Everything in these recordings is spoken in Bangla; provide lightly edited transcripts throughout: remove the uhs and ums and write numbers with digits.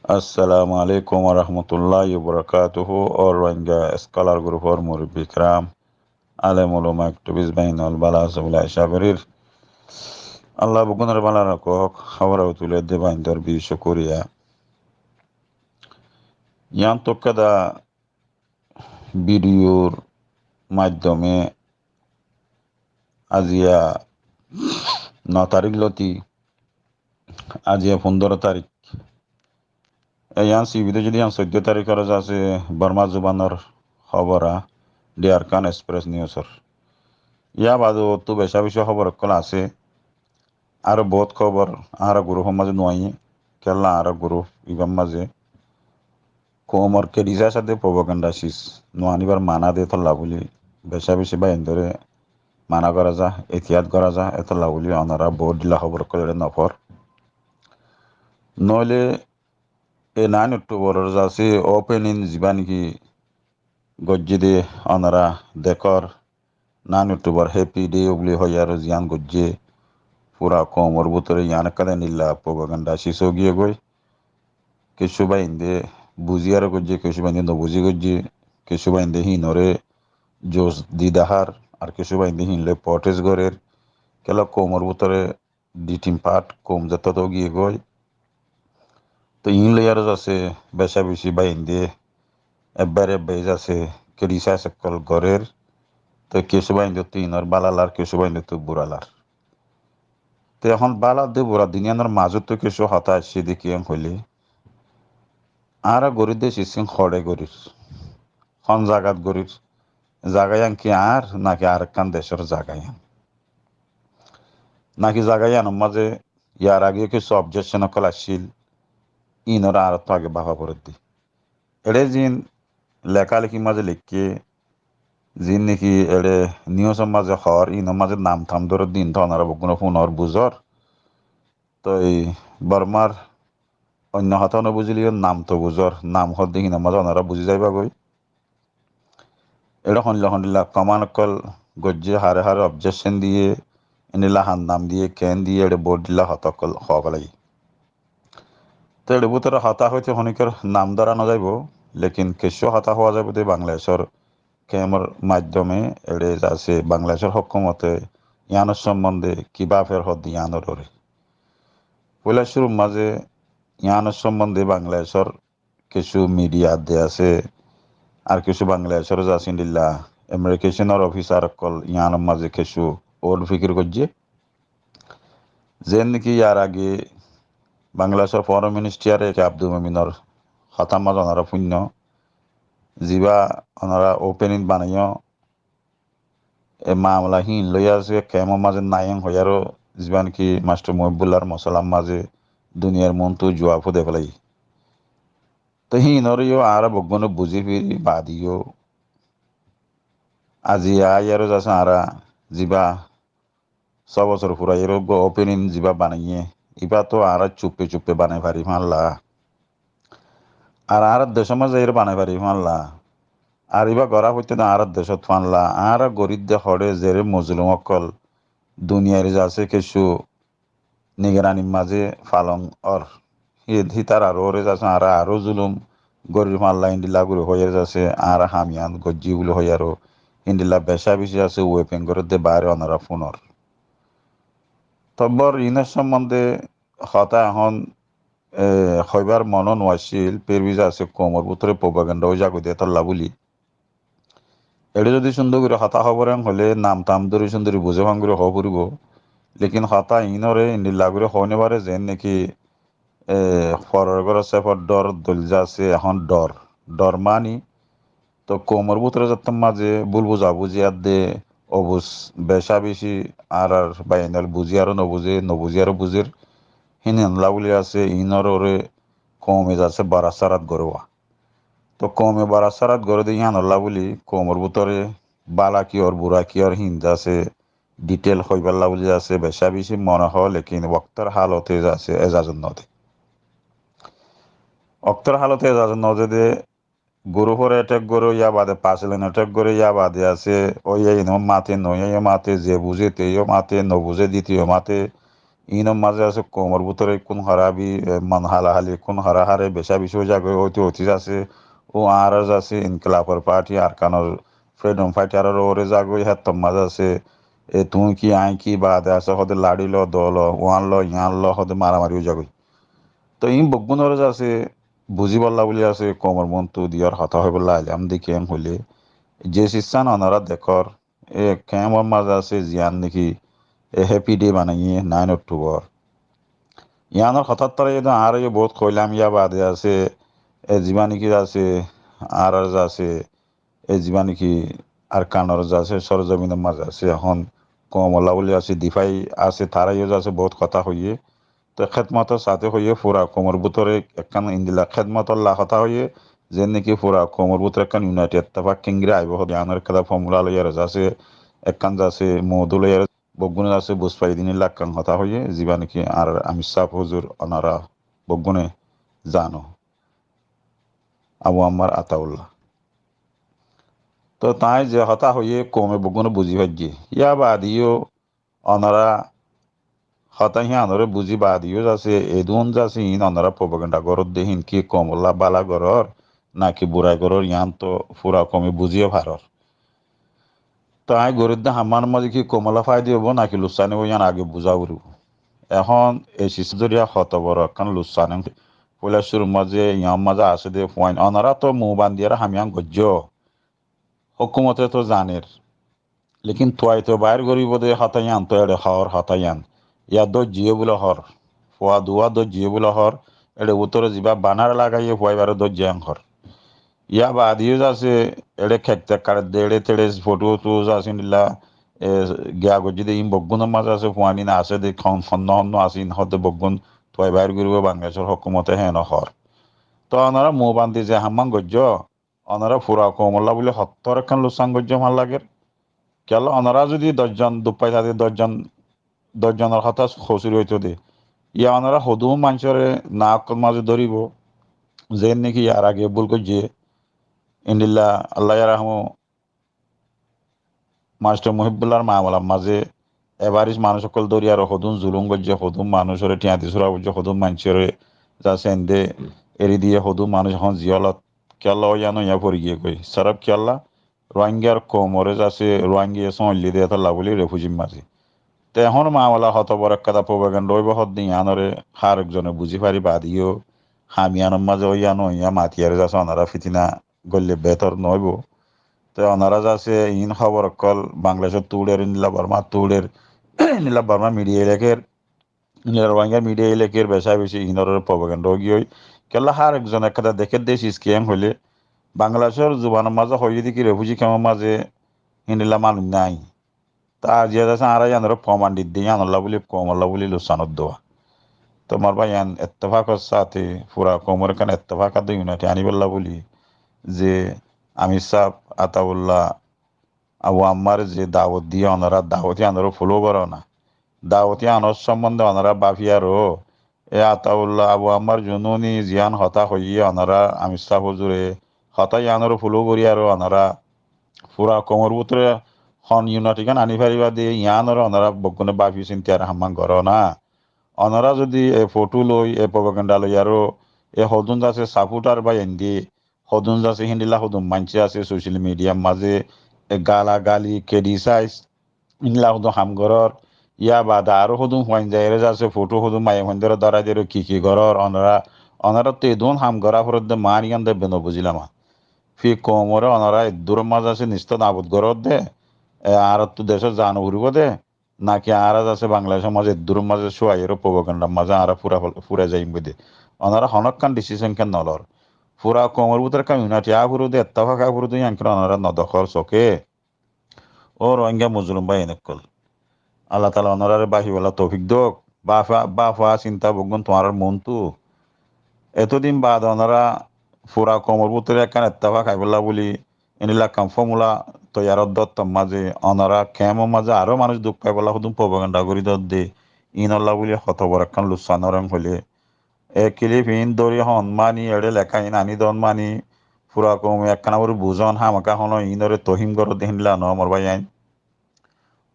Assalamualaikum warahmatullahi wabarakatuh. Orang Scholar Group or Muribikram. Alamul Maktubis Bainal Bala Sabula Shabarir. Allah bukunar bala rakok. Hawara utule devain darbi shukuriya. Yan to kada ভিডিওর মাধ্যমে আজিয়া 9 তারিখ লতি আজিয়া 15 তারিখ ইয়ান সিবিতে যদি ইয়ান 14 তারিখের আছে বর্মা জুবানর খবরা ডিয়ারকান এক্সপ্রেস নিউজর ইয়া বাদও তো বেশা বেশি খবর কলা আছে আর বহুত খবর আর গ্রুপ মাঝে নয় কেলা আর গ্রুপ ইবাম মাঝে কোমর কে ডিজার সাথে প্রোপাগান্ডা শিস নোয়ানিবার মানা দে তল্লা বলি বেশা বেশি বাইন ধরে মানা করা যা এতিয়াত করা যা এতলা বলি অনারা বহুত দিলা খবর করে নফর নইলে এই 9 অক্টোবরের যাচ্ছে ওপেনিং যাবা নাকি গজ্জি দে অনারা দেখর 9 অক্টোবর হ্যাপি ডে ওগুলি হয় আর জিয়ান গজ্জে পুরা কমর ভিতরে ইয়ান কাদা নিল্লা প্রোপাগান্ডা শিশো গিয়ে গই কিছু বাইন্দে বুঝিয়ার গজ্জে কিছু বাইন্দে নবুঝি গজ্জে কিছু বাইন্দে হিনরে জোস দিদাহার আর কিছু বাইন্দে হিনলে পটেজ গরের কেলা কোমর ভিতরে ডিটিম পাট কম যত তো গিয়ে গই তো ইন লেয়ার আছে বেশা বেশি বাইন্দে একবারে বেজ আছে কেডিসা সকল গরের তো কিছু বাইন্দে তো ইনর বালালার কিছু বাইন্দে তো বুড়ালার তো এখন বালা দে বুড়া দুনিয়ার মাজত তো কিছু হতা আসছে দেখি হইলে আর গরির দেশ ইসিং খড়ে গরির খন জাগাত গরির জাগায়ান কি আর নাকি আর কান দেশের জাগায়ান নাকি জাগায়ান মাঝে ইয়ার আগে কিছু অবজেকশন কল আসছিল ইনরা আর তো আগে বাবা করে দি এড়ে জিন লেখালেখি মাঝে লিখকে জিন নাকি এড়ে নিউজের মাঝে হর ইনের মাঝে নাম থাম ধরে দিন তো ওনারা কোনো ফোন হর বুঝর তো এই বর্মার অন্য হাতে বুঝিলি নাম তো বুঝর নাম হর দেখি না মাঝে ওনারা বুঝি যাইবা গই এটা হনলা হনলা কমান কল গজ্জে হারে হারে অবজেকশন দিয়ে এনিলা হান নাম দিয়ে কেন দিয়ে এটা বোর্ড দিলা হতকল হওয়া তো এটা ভিতরে হতা হইতে হনিকের নাম ধরা না যাইব লেকিন কেশো হতা হওয়া যাবে যে বাংলাদেশের কেমর মাধ্যমে এড়ে আছে বাংলাদেশের হকুমতে ইয়ানোর সম্বন্ধে কিবা ফের হদ ইয়ানোর ওরে পয়লা শুরু মাঝে ইয়ানোর সম্বন্ধে বাংলাদেশের কিছু মিডিয়া দে আছে আর কিছু বাংলাদেশের জাসিন্দিল্লা আমেরিকেশনের অফিসার কল ইয়ানোর মাঝে কিছু ওর ফিকির করছে যে নাকি ইয়ার আগে বাংলাদেশের ফরেন মিনিস্টারে আব্দুল মমিনর হতাম মাঝে ওনারা পুণ্য জিবা ওনারা ওপেনিং বানাইও এ মামলা হিন লইয়া আছে কেমন মাঝে নায়ং হইয়ারও যিমান কি মাস্টার মহিবুল্লার মশলার মাঝে দুনিয়ার মন তো জুয়া ফুদে ফেলাই তো হিনরিও আর বগ্গনে বুঝি ফিরি বাদিও আজি আয়ারও যাচ্ছে আরা যিবা 6 বছর ফুরা এর ওপেনিং যিবা বানাইয়ে ইবা তো আর চুপে চুপে বানাই পারি মাল্লা আর দেশের মাঝে এর বানাই পারি মাল্লা আর ইবা গড়া হইতে না আর দেশত ফানলা আর গরিব দে হরে জেরে মজলুম অকল দুনিয়ার যাচ্ছে কিছু নিগরানির মাঝে ফালং অর হিতার আরো ওরে যাচ্ছে আর আরো জুলুম গরিব মাল্লা ইন্ডিলা গুলো হয়ে যাচ্ছে আর হামিয়ান গজ্জি গুলো হয়ে আরো ইন্ডিলা বেশা বেশি আছে ওয়েপেন করে দে বাইরে অনারা ফোনর তবর ইনের সম্বন্ধে হতা এখন হইবার মনন ওয়াসিল পেরবিজ আছে কোমর ভিতরে প্রোপাগান্ডা ওই জাগো দিয়ে তল্লা বলি এটা যদি সুন্দর করে হতা খবর হলে নাম তাম ধরে সুন্দর বুঝে ভাঙ করে হব পড়ব লেকিন হতা ইনরে নীলা করে হনে পারে যেন নাকি ফরগর সেফর ডর দলজা আছে এখন ডর ডর মানি তো কোমর ভিতরে যত মাঝে বুল বুঝা বুঝি আর দে অবুজ বেশা বেশি আর বাইনাল বুঝি আরো নবুঝে নবুঝি আরো বুঝির হিন বলি আছে ইনর ওরে কমে যাচ্ছে বারাসারাত গরোয়া তো কমে বারাসারাত গড়ে দিয়ে আনল্লা বলি কোমর ভিতরে বালা কি ওর বুড়া কি ওর হিন্দা আছে ডিটেল হইবাল্লা বলি আছে বেশা বেশি মনে হয় লেকিন ওক্তর হালতে আছে এজাজত নদে অক্তর হালতে এজাজত নদে দে গরু পরে অ্যাটাক করে ইয়া বাদে পাঁচলেন অ্যাটাক করে ইয়া বাদে আছে ওই এই মাতে নয় মাতে যে বুঝে তেও মাতে ন বুঝে দ্বিতীয় মাতে ইনর মাঝে আছে কোমর ভিতরে কোন হারাবি মান হালাহালি কোন হারাহারে বেশা বিষয় জাগে হইতে অতীত আছে ও আর আছে ইনকলাবর পার্টি আরকানোর ফ্রিডম ফাইটারের ওরে জাগো হেত মাঝে আছে তুই কি আই কি বাদে আছে হদে লাড়িল দল ওয়ান ল ইয়ান ল হদে মারামারিও যাগো তো ইন বগুনর আছে বুঝি বললা বলি আছে কোমর মন তু দিয়ার হতা হয়ে বললা আলাম দেখি এম হইলে যে শিসান অনারা দেখর কেমন মাঝে আছে জিয়ান নাকি হ্যাপি ডে বানাইয়ে 9 অক্টোবর ইয়ানোর হঠাৎ তারা যদি আর বহুত কইলাম ইয়া বাদে আছে যিবা নেকি আছে আর আছে যিবা নেকি আর কানর আছে সরজমিনের মাঝে আছে এখন কমলা বলি আছে দিফাই আছে তারাইও আছে বহুত কথা হইয়ে তো খেদমতের সাথে হইয়ে ফুরা কোমর ভিতরে একখান ইন্দিলা খেদমতর লা কথা হইয়ে যে নাকি ফুরা কোমর ভিতরে একখান ইউনাইটেড তারপর কিংরে আইব ইয়ানোর খেলা ফর্মুলা লইয়ার আছে একখান আছে মধু লইয়ার বগুনে আছে বুঝপাই দিন লাক্কান কথা হইয়ে যিবা নাকি আর আমি সাপ হুজুর অনারা বগুনে জানো আবু আম্মার আতাউল্লাহ তো তাই যে হতা হইয়ে কমে বগুনে বুঝি ভাজ্যে ইয়া বাদিও অনারা হতা হি আনরে বুঝি বাদিও যাচ্ছে এদুন যাচ্ছে ইন অনারা প্রপাগান্ডা গরর দেহিন কি কমলা বালা গরর নাকি বুড়াই গরর ইয়ান তো ফুরা কমে বুঝিও ভারর তাই গরিদ্দা হাম্মান মাঝে কি কমলা ফাই দিব নাকি লুসানি ইয়ান আগে বুঝা উড়ব এখন এই শিশুদরিয়া হত বড় কারণ লুসানে পয়লা শুরুর মাঝে ইয়াম মাঝে আসে দে পয়েন্ট অনারা তো মু বান্দিয়ারা হামিয়ান গজ্য হকুমতে তো জানের লেকিন তোয়াই তো বাইর গরিব দে হতায়ান তো এড়ে হর হতায়ান ইয়া দো জিও বলে হর ফুয়া দুয়া দো জিও বলে হর এড়ে উত্তরে যিবা বানার লাগাইয়ে ফুয়াই বারে দো জিয়াং হর ইয়া বা আদিও আছে এড়ে খেকতে কাড়ে দেড়ে তেড়ে ফটো তো আছে নিলা গিয়া গজি দে ইম বগুনের মাঝে আছে ফুয়ানি না আছে দে হন্ন হন্ন আসিন হতে বগুন তোয়াই বাইর গরিব বাংলাদেশের হকুমতে হেন হর তো ওনারা মো বান্ধি যে হাম্মাং গজ্য ওনারা ফুরা কমল্লা বলে হত্তর একখান লুসাং গজ্য ভাল লাগে কেল ওনারা যদি 10 জন দুপাই থাকে 10 জনের হতা খসুরি হইতো দে ইয়া ওনারা সদু মানুষের নাক মাঝে ধরিব যে নাকি ইয়ার আগে ভুল করছে ইন্দিল্লা আল্লাহ রাহমু মাস্টার মুহিবুল্লাহর মামলার মাঝে এবারিশ মানুষ সকল ধরি আর সদুম জুলুম করছে সদুম মানুষের টিয়াতি সুরা করছে সদুম মানুষের যা সেন্দে এরি দিয়ে সদুম মানুষ এখন জিয়লত কেলা ইয়ানো ইয়া পরি গিয়ে কই সারাব কেলা রোহিঙ্গার কোমরে যাচ্ছে রোহিঙ্গিয়া সহলি দিয়ে তো লাভলি রেফুজি মাঝে তো এখন মামলা হত বড় কথা প্রবাগান রইব হদ দিন আনরে হার একজনে বুঝি পারি বাদিও হামিয়ানোর মাঝে ইয়ানো ইয়া মাতিয়ারে যাচ্ছে অনারা ফিতিনা গল্লে বেতর নইব তো ওনারা যাচ্ছে ইন খবর অকল বাংলাদেশের তুড়ের নীলা বর্মা তুড়ের নীলা বর্মা মিডিয়া এলাকের নীলা রোহিঙ্গা মিডিয়া এলাকের বেশা বেশি ইনর প্রবাগান্ড গিয়ে কেলা হার একজন একটা দেখে দেশ স্কিম হইলে বাংলাদেশের জুবানের মাঝে হইয়ে দেখি রেফুজি কেমন মাঝে হিনিলা মানুষ নাই তা আজিয়া যাচ্ছে আর ইয়ানোর প্রমাণ দিয়ে আনল্লা বলি কমল্লা বলি লুসানত দেওয়া তোমার ভাই ইয়ান এত্তেফাকর সাথে পুরা কোমর খান এত্তেফাকাত ইউনাইটে আনিবল্লা বলি যে আমির সাহ আতাউল্লাহ আবু আম্মার যে দাওয়াত দিয়ে ওনারা দাওয়াতি আনারও ফলো করো না দাওয়াতি আনর সম্বন্ধে ওনারা বাফিয়ারও এ আতাউল্লাহ আবু আম্মার জুনুনি জিয়ান হতা হইয়ে ওনারা আমির সাহ হুজুরে হতাই আনারও ফলো করি আর ওনারা পুরা কোমর ভিতরে হন ইউনাইটিকান আনি ফারিবা দিয়ে ইয়ানর ওনারা বগুনে বাফি চিন্তি আর হাম্মান করো না ওনারা যদি এ ফটো লই এ প্রপাগান্ডা লই আরো এ হদুন আছে সাপোর্টার বা এন্দি হদুন আছে হিন্দিলা হদুন মানছে আছে সোশ্যাল মিডিয়ার মাঝে গালা গালি ক্রিটিসাইজ ইনলা হদুন হামগরর ইয়া বাদা আরো হদুন হওয়াইন যায় আছে ফটো হদুন মায়ে হইন্দর দ্বারা যে কি গরর অনরা অনারা তো এদুন হামগরা ফরদ মারিয়ান দেবে ন বুঝিলাম ফি কমরে অনারা দূর মাঝে আছে নিস্ত নাবুদ গরর দে আর তো দেশের জান উড়ব দে নাকি আর আছে বাংলাদেশের মাঝে দূর মাঝে শোয়াইয়ের প্রবাগান্ডার মাঝে আর ফুরা যাইম দে অনারা হনক কান ডিসিশন কেন নলর ফুরা কমর ভিতরে কাম ইউনাইটি আগুরু দে এত্তাফাক আগুরু দে ইয়ানকে অনারা নদখল চকে ও রোহিঙ্গা মুজলুম বা এনেকল আল্লাহ তালা অনারারে বাহিওয়ালা তৌফিক দোক বাফা চিন্তা বগুন তোমার মন তু এতদিন বাদ ওনারা ফুরা কমর ভিতরে একখান এত্তাফা খাইবলা বলি এনিলা কাম ফর্মুলা তৈয়ারত দত্ত মাঝে অনারা খেমো মাঝে আরো মানুষ দুঃখ পাইবলা শুধু প্রবাগান্ডা করি দত দে ইনল্লা বলি হত বড় একখান লুসানরম হইলে এ ক্লিপ ইন দরি হন মানি এড়ে লেখা ইন আনি দন মানি ফুরা কম একখানা বড় বুঝন হামাকা হন ইনরে তহিম গর দেহিনলা ন মর ভাই আইন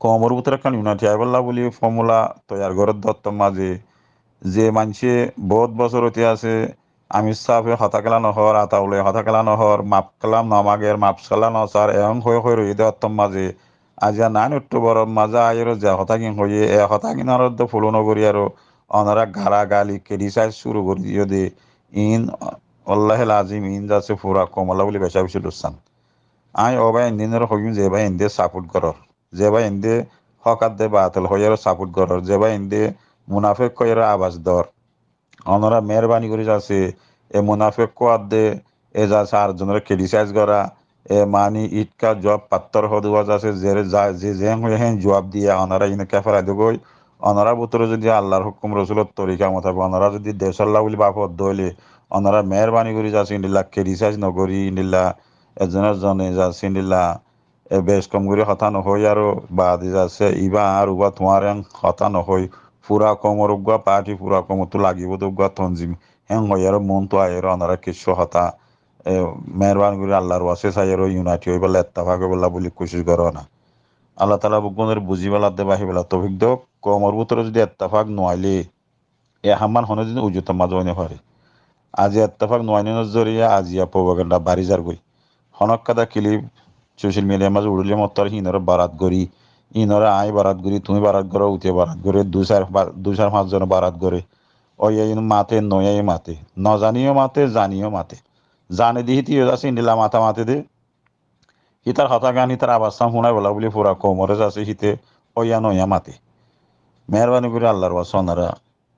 কমর ভিতরে একটা ইউনাইটি আইবল্লা বলি ফর্মুলা তৈয়ার গড়ের দত্ত মাঝে যে মানুষে বহুত বছর হতে আছে আমি সাফে হতাকেলা নহর আতাউলে হতাকেলা নহর মাপ কালাম নমাগের মাপসালা নসার এং হয়ে হয়ে রই দত্তম মাঝে আজিয়া 9 অক্টোবর মাজা আয়ের যে হতাকিন হয়ে এ হতাকিন আর ফুলো নগরী আর অনারা গালা গালি ক্রিটিসাইজ শুরু করি যদি ইন আল্লাহ আজিম ইন যাচ্ছে পুরা কমলা বলে বেচা বেশি লুসান আই অবাই ইন্দিনের হইম যে ভাই ইন্দে সাপোর্ট করর যে ভাই ইন্দে হকাত দে বাতল হইয়ার সাপোর্ট করর যে ভাই ইন্দে মুনাফেক কইরা আবাস দর অনরা মেহরবানি করে যাচ্ছে এ মুনাফেক কোয়াদ দে এ যাচ্ছে আরেকজনের ক্রিটিসাইজ করা এ মানি ইটকা জব পাত্তর হদুয়া যাচ্ছে যে জেং হয়ে হেন জবাব দিয়ে অনারা ইনে কেফারা দেবই অনারা ভিতরে যদি আল্লাহর হুকুম রসুলের তরিকা মোতাবেক অনারা যদি দেশাল্লাহ বলি বাপত দইলে অনারা মেহরবানি করে যাচ্ছে ইন্দিল্লা ক্রিটিসাইজ নকরি ইন্দিল্লা এজনের জনে যাচ্ছে ইন্দিল্লা এ বেশ কম করে হতা নহই আৰু বা দি যাচ্ছে ইবা আর উবা তোমার হতা নহই পুরা কমর উগা পার্টি পুরা কমর তো লাগিব তো উগা তঞ্জিম হেং হয় আর মন তো আয়ের অনারা কিছু হতা মেহরবান করে আল্লাহর ওয়াসে চাই আর ইউনাইটি হয়ে বলে এত্তাফাক বলা বলি কোশিশ করো না আল্লাহ তালা বুকনের বুঝি বেলা দে বাহি বেলা তফিক দো কমর ভিতরে যদি এত্তাফাক নোয়াইলে এ হাম্মান হনে যদি উজুত মাঝ হইনে পারে আজি এত্তাফাক নোয়াইনের জরিয়া আজিয়া প্রোপাগান্ডা বাড়ি যার গই হনক কাদা ক্লিপ সোশ্যাল মিডিয়ার মাঝে উড়লে মত হিনর বারাত করি ইনরা আই বারাত করি তুমি বারাত করো উঠে বারাত করে দুই চার 5 জন বারাত করে ওই মাতে নয় মাতে ন জানিও মাতে জানিও মাতে জানে দি হিতি আছে ইন্দিলা মাথা মাতে দে হিতার হতা গান হিতার আবাসাম শুনাই বলা বলি পুরা কোমরে আছে হিতে ওইয়া নয়া মাতে মেহরবানি করে আল্লাহর ওয়াসনারা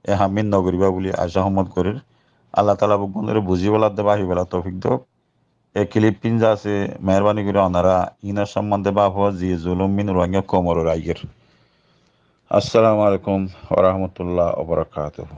এ হামিন নগরিবা বলি আশা হমদ করির আল্লাহ তালা বুকবন্ধের বুঝি বেলা দে বাহি বেলা তফিক দোক এ ক্লিপ পিন যা আছে মেহরবানি করে ওনারা ইনার সম্বন্ধে বাপ হওয়া জি জুলুম মিন রোহিঙ্গা কোমর রাইগের আসসালামু আলাইকুম ওয়া রাহমাতুল্লাহ ওয়া বারাকাতুহু